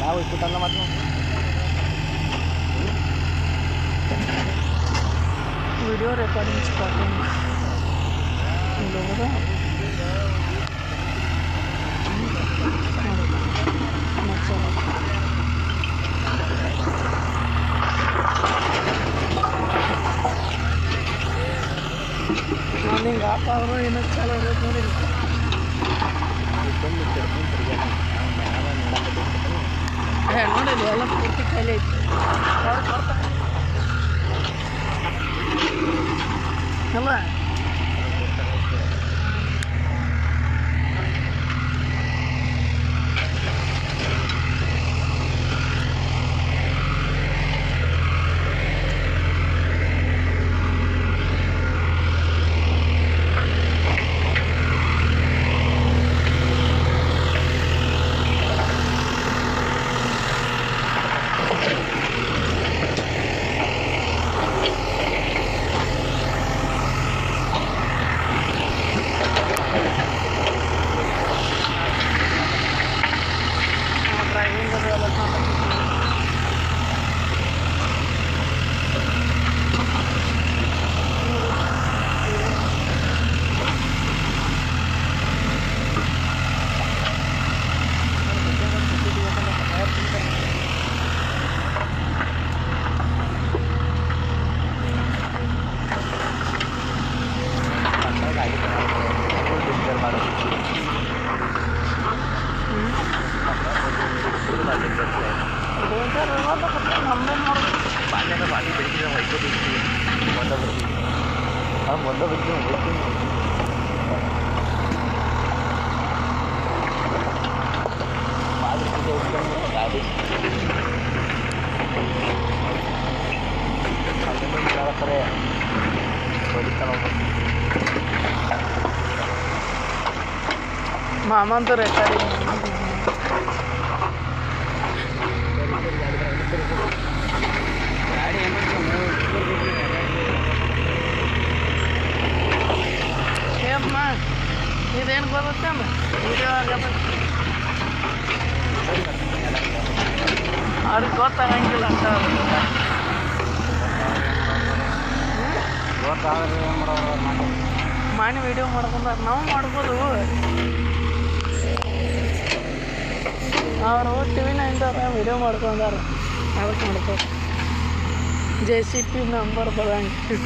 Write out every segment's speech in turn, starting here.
ಯಾವ ಇಟ್ಬಿಟ್ಟಲ್ಲ ಮತ್ತು video recording starting लोगों ನಾನು ಹಿಂಗೆ ಆಪಾದ್ರು ಏನಕ್ಕೆ ಚಾಲು ಇರೋದು ನೋಡಿ ನೋಡಿ ಎಲ್ಲ ಪೂರ್ತಿ ಖಾಲಿ ಐತಿ ಅಲ್ಲ ಮಾಮಂತ ರೆಕಾರ್ಡಿಂಗ್ ಏಮ್ಮ ಇದೇನು ಬರುತ್ತೆ ಅಮ್ಮ ವಿಡಿಯೋ ಆಗದ ಅವ್ರಿಗೆ ಗೊತ್ತಾಗಂಗಿಲ್ಲ ಅಂತ ಮಾಡಿ ವಿಡಿಯೋ ಮಾಡ್ಕೊಂಡಾರ ನಾವು ಮಾಡ್ಬೋದು ಅವರು ಟಿವಿನಿಂದ ವಿಡಿಯೋ ಮಾಡ್ಕೊಂಡಾರ ಅದಕ್ಕೆ ಮಾಡ್ತಾರೆ JCP ನಂಬರ್ ಬರಂಗೆ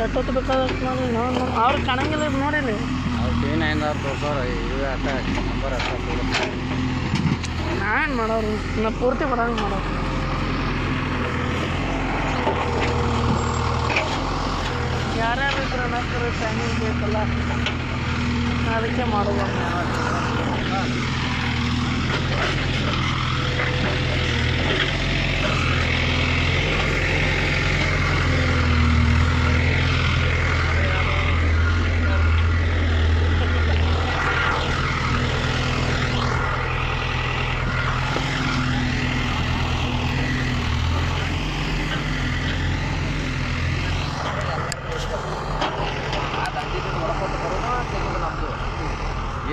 ಎಷ್ಟೊತ್ತು ಬೇಕಾದಷ್ಟು ನೋಡಿ ನೋಡಿ ಅವ್ರು ಕಾಣಂಗಿಲ್ಲ ನೋಡಿಲಿ ಅವ್ರು ಟಿವಿನಿಂದ ತೋರ್ಸೋರು ಇವೆ ಅಷ್ಟ ನಂಬರ್ ಅಷ್ಟ ನಾನು ಮಾಡೋರು ನಾ ಪೂರ್ತಿ ಬರಂಗೆ ಮಾಡೋರು ಯಾರ್ಯಾರು ಇದ್ರೆ ನಕ್ಕರು ಟೈಮಿಂಗ್ ಬೇಕಲ್ಲ ಅದಕ್ಕೆ ಮಾಡೋದು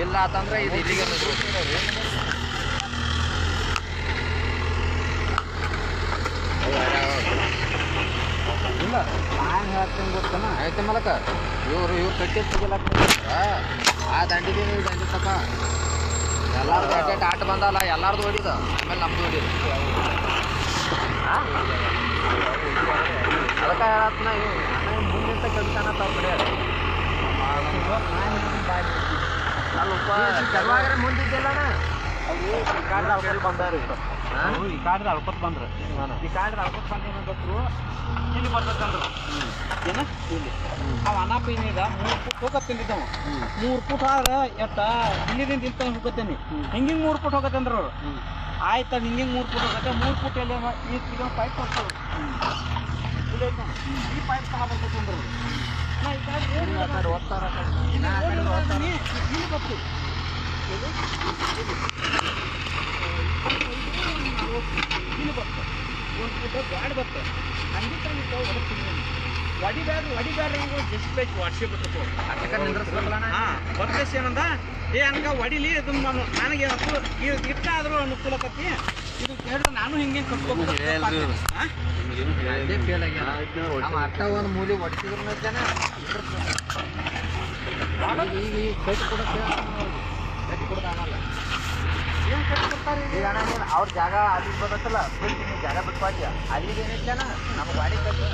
ಇಲ್ಲ ಅಂತಂದ್ರೆ ಇದು ಇಲ್ಲಿಗೆ ಇಲ್ಲ ನಾನು ಹೇಳ್ತೀನಿ ಗೊತ್ತನ ಆಯ್ತು ಮಲಕ ಇವ್ರು ಕಟ್ಟಿ ತೆಗಿಲಾಕ್ತಾರ ಆ ದಂಡಿದೀನಿ ನೀವು ದಂಡಿ ತಕ ಎಲ್ಲಾರ್ದು ಎಟ್ಟೆಟ್ಟು ಆಟ ಬಂದಲ್ಲ ಎಲ್ಲಾರ್ದು ಹೊಡಿದ ಆಮೇಲೆ ನಮ್ದು ಹೊಡಿದ ಅದಕ್ಕೆ ಹೇಳತ್ನ ಇವು ನಾನು ಮುಂದಿನ ಕೆಲ್ಸನತ್ತ ಅವ್ರ ಕಡೆ ಸ್ವಲ್ಪ ಮುಂದಿದ್ದೆಲ್ಲಣ ಈ ಕಾಡ್ರ ಅಳ್ಕೊತ್ ಬಂದಾರ ಈ ಕಾಡ್ರ ಅಳ್ಕೊತ್ ಬಂದ್ರು ಈ ಕಾಡ್ರ ಅಳ್ಕೊತ್ ಬಂದೇನಂದ್ರು ಇಲ್ಲಿ ಬರ್ತಂದ್ರು ಏನ ಇಲ್ಲಿ ಅವ ಅನಾಪ ಏನಿದ 3 ಫುಟ್ ಹೋಗತ್ತಿದ್ದವ 3 ಫುಟ್ ಆದ್ರೆ ಎಷ್ಟ ಇಲ್ಲಿದಿಂದ ಇಲ್ಲಿ ತನಕ ಹೋಗತ್ತೇನಿ ಹಿಂಗಿಂಗ್ 3 ಫುಟ್ ಹೋಗತ್ತಂದ್ರ ಅವ್ರು ಆಯ್ತು ಹಿಂಗಿಂಗ್ 3 ಫುಟ್ ಹೋಗತ್ತೆ 3 ಫುಟ್ ಎಲ್ಲಿ ಈಗ ಪೈಪ್ ಕೊಡ್ತಾರೆ ಈ ಪೈಪ್ ಸಹ ಬರ್ತಂದ್ರು ನಾ ಈ ಕಾಡ್ರ ಓದ್ತಾರ ಇಲ್ಲಿ ಬರ್ತೀವಿ ಇಲ್ಲಿ ಬರ್ತದೆ 1 ಫುಟ್ ಗಾಡಿ ಬರ್ತದೆ ಹಂಗೆ ತಂದಿತ್ತು ಹೊಡಿಬ್ಯಾಡ್ರಿ ಹೆಂಗೆ ಜಸ್ಟ್ ಲೈಕ್ ವಾಟ್ಸಪ್ ಬರ್ತದೆ ಹಾಂ ಬರ್ದೇಶ್ ಏನಂದ ಏ ಅನ್ಕ ಹೊಡಿಲಿ ಇದು ನನಗೆ ಇಟ್ಟಾದ್ರೂ ಅನುಕೂಲಕತಿ ಇದು ಕೇಳಿದ್ರೆ ನಾನು ಹಿಂಗೆ ಕಟ್ಕೋಬೇಕು ಅರ್ಥ ಒಂದು ಮೂಲಿ ಹೊಡಿಸಿದ್ರು ಜನ ಈಗ ಕಟ್ಟಿ ಕೊಡಕ್ಕೆ ಕಟ್ಟಿ ಕೊಡೋದಾಗಲ್ಲ ಏನು ಕಟ್ಕೊಡ್ತಾರೆ ಈಗ ಅಣ್ಣ ನೀನು ಅವ್ರ ಜಾಗ ಅಲ್ಲಿಗೆ ಬರ್ತಲ್ಲ ಬಿಟ್ಟು ನೀವು ಜಾಗ ಬಿಟ್ಪಾಡ್ಯ ಅಲ್ಲಿಗೆ ಏನಿತ್ತು ಜನ ನಮ್ಮ ಗಾಡಿ ಕಟ್ಟಿ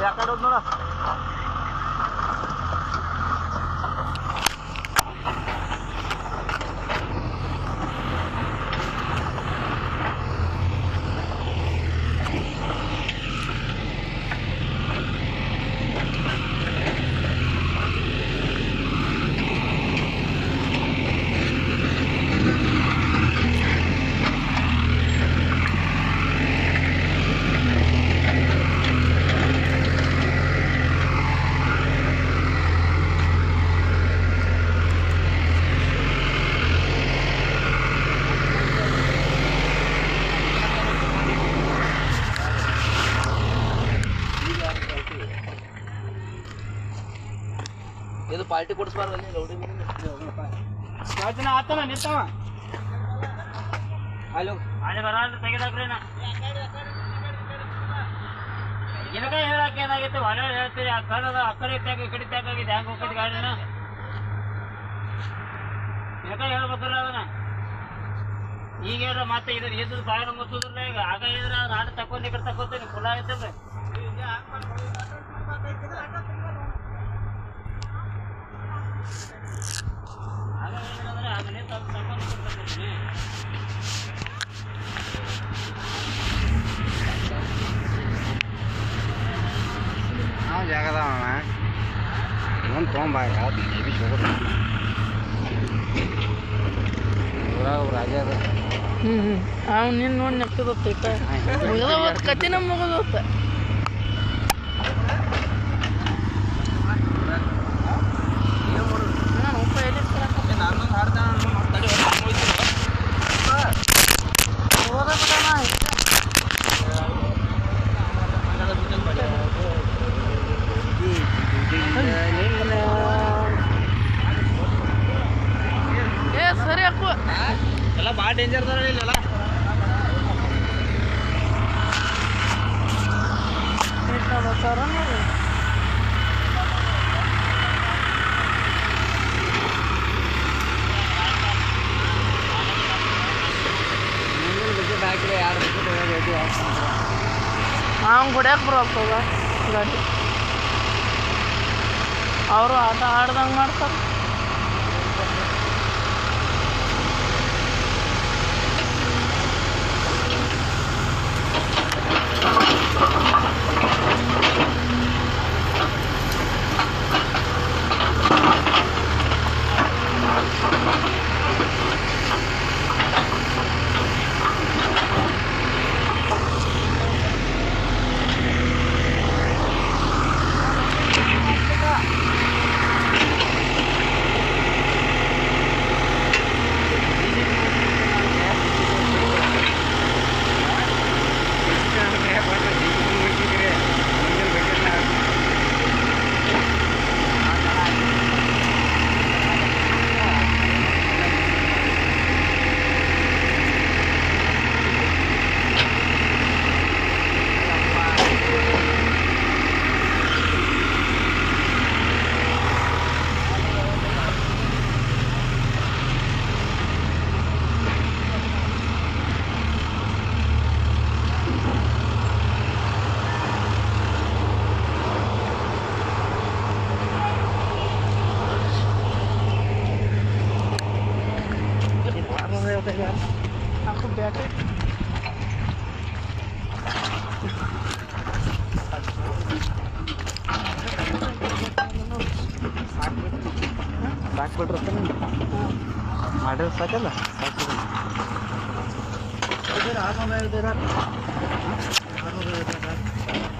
ಯಾಕಡೆ ಹೋದ್ ನೋಡ ಇದು ಪಾರ್ಟಿ ಕೊಡಿಸ್ಬಾರ್ದಲ್ಲಿ ರೌಡಿ ಜನ ಆತನ ನಿಂತವ ಅಲ್ಲಿ ಅಲ್ಲಿ ಬರಲ್ಲ ತೆಗೆದಾಕ್ರಿ ನಾ ಏನಕ ಹೇಳಕ್ಕೆ ಏನಾಗಿತ್ತು ಹೊಲ ಹೇಳ್ತೀರಿ ಆ ಕಡೆ ತ್ಯಾಗ ಈ ಕಡೆ ತ್ಯಾಗಾಗಿದೆ ಹ್ಯಾಂಗ ಹೋಗ್ತೈತಿ ಗಾಡಿನ ಏನಕ ಹೇಳ್ಬೇಕಲ್ಲ ಅದನ್ನ ಈಗ ಹೇಳ್ರ ಮತ್ತೆ ಇದ್ರ ಎದ್ದು ಸಾವಿರ ಮುಚ್ಚುದ್ರಲ್ಲ ಈಗ ಆಗ ಹೇಳಿದ್ರೆ ನಾಡು ತಕೊಂಡ್ ಈ ಕಡೆ ತಕೋತೀನಿ ಕುಲ ಆಯ್ತಲ್ರಿ ಆಗ ಹೇಳಿದ್ರೆ ಆಗಲೇ ತಕೊಂಡ್ ಈ ಕಡೆ ತಕೋತೀನಿ ನಾವು ಜಾಗದವಣ ಒಂದು ತೊಗೊಂಬಾಗ ಬಿ ಹೋಗೋದು ಊರಾಗ ರಾಜ ಅದ ಅವ್ನು ನಿನ್ನ ನೋಡಿ ನೆಕ್ಕದತ್ತ ಮುಗಿದ ಕತ್ತಿನ ಮುಗಿದತ್ತ ನಾನು ಹಾಡ್ತಾನ ತಡಿ ಏ ಸರಿ ಅಕ್ಕು ಎಲ್ಲ ಭಾಳ ಡೇಂಜರ್ ಅದಾರ ಇಲ್ಲೆಲ್ಲ ಅವ್ನು ಹೊಡ್ಯಾಕೆ ಬರೋಗ್ತದ ಗಾಡಿ ಅವರು ಆಟ ಆಡ್ದಂಗೆ ಮಾಡ್ತಾರೆ aku bete ಸಾಕ್ಬಿಟ್ರೆ ಮಾಡ್ರೆ ಸಾಕಲ್ಲ ಸಾಕು ಆದ್ಮೇಲೆ